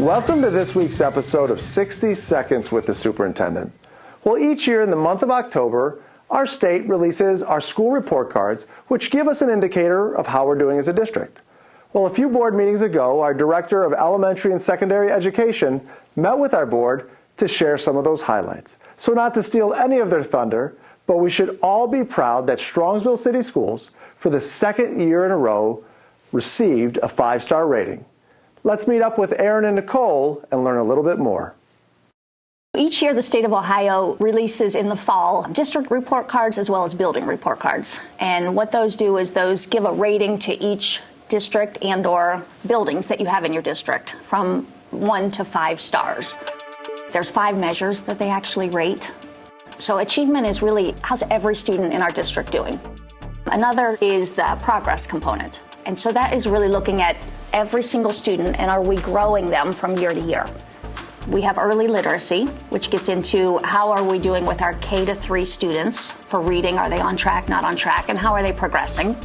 Welcome to this week's episode of 60 Seconds with the Superintendent. Well, each year in the month of October, our state releases our school report cards, which give us an indicator of how we're doing as a district. Well, a few board meetings ago, our Director of Elementary and Secondary Education met with our board to share some of those highlights. So not to steal any of their thunder, but we should all be proud that Strongsville City Schools, for the second year in a row, received a 5-star rating. Let's meet up with Aaron and Nicole and learn a little bit more. Each year, the state of Ohio releases in the fall district report cards as well as building report cards. And what those do is those give a rating to each district and or buildings that you have in your district from 1 to 5 stars. There's 5 measures that they actually rate. So achievement is really, how's every student in our district doing? Another is the progress component. And so that is really looking at every single student and are we growing them from year to year? We have early literacy, which gets into how are we doing with our K-3 students for reading? Are they on track, not on track? And how are they progressing?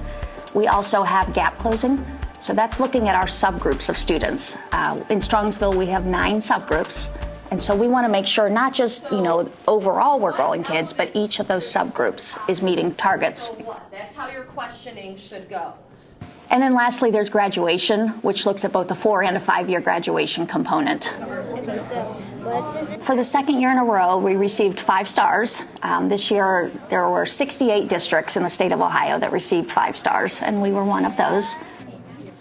We also have gap closing. So that's looking at our subgroups of students. In Strongsville, we have 9 subgroups. And so we want to make sure not just, overall we're growing kids, but each of those subgroups is meeting targets. That's how your questioning should go. And then lastly, there's graduation, which looks at both the 4 and a 5-year graduation component. For the second year in a row, we received 5 stars. This year, there were 68 districts in the state of Ohio that received 5 stars, and we were one of those.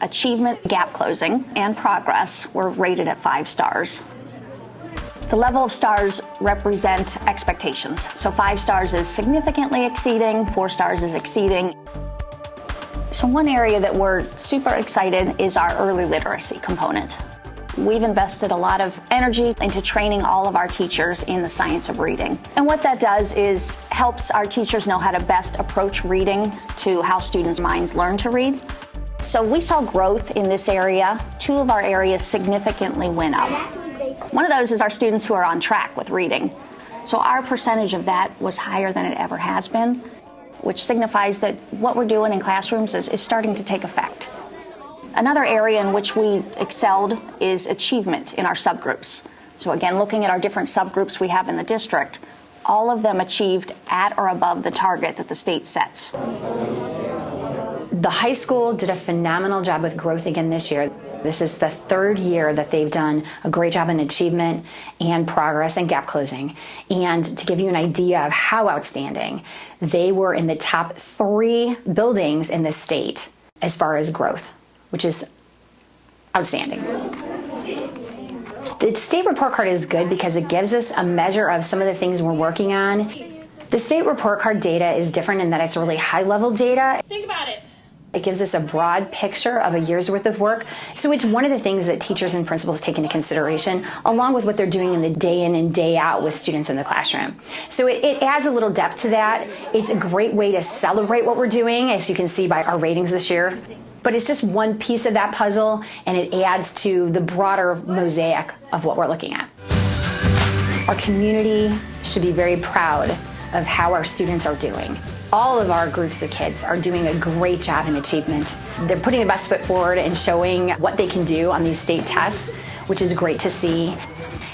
Achievement, gap closing, and progress were rated at 5 stars. The level of stars represent expectations. So 5 stars is significantly exceeding, 4 stars is exceeding. So one area that we're super excited is our early literacy component. We've invested a lot of energy into training all of our teachers in the science of reading. And what that does is helps our teachers know how to best approach reading to how students' minds learn to read. So we saw growth in this area. 2 of our areas significantly went up. One of those is our students who are on track with reading. So our percentage of that was higher than it ever has been, which signifies that what we're doing in classrooms is starting to take effect. Another area in which we excelled is achievement in our subgroups. So again, looking at our different subgroups we have in the district, all of them achieved at or above the target that the state sets. The high school did a phenomenal job with growth again this year. This is the 3rd year that they've done a great job in achievement and progress and gap closing. And to give you an idea of how outstanding, they were in the top 3 buildings in the state as far as growth, which is outstanding. The state report card is good because it gives us a measure of some of the things we're working on. The state report card data is different in that it's really high-level data. Think about it. It gives us a broad picture of a year's worth of work. So it's one of the things that teachers and principals take into consideration, along with what they're doing in the day in and day out with students in the classroom. So it adds a little depth to that. It's a great way to celebrate what we're doing, as you can see by our ratings this year. But it's just one piece of that puzzle, and it adds to the broader mosaic of what we're looking at. Our community should be very proud of how our students are doing. All of our groups of kids are doing a great job in achievement. They're putting the best foot forward and showing what they can do on these state tests, which is great to see.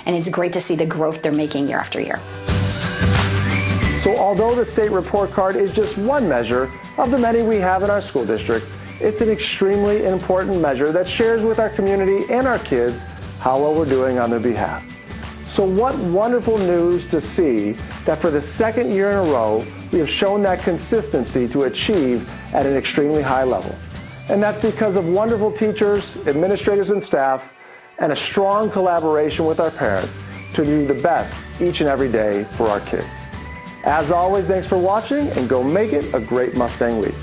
And it's great to see the growth they're making year after year. So although the state report card is just one measure of the many we have in our school district, it's an extremely important measure that shares with our community and our kids how well we're doing on their behalf. So what wonderful news to see that for the 2nd year in a row, we have shown that consistency to achieve at an extremely high level. And that's because of wonderful teachers, administrators, and staff, and a strong collaboration with our parents to do the best each and every day for our kids. As always, thanks for watching, and go make it a great Mustang week.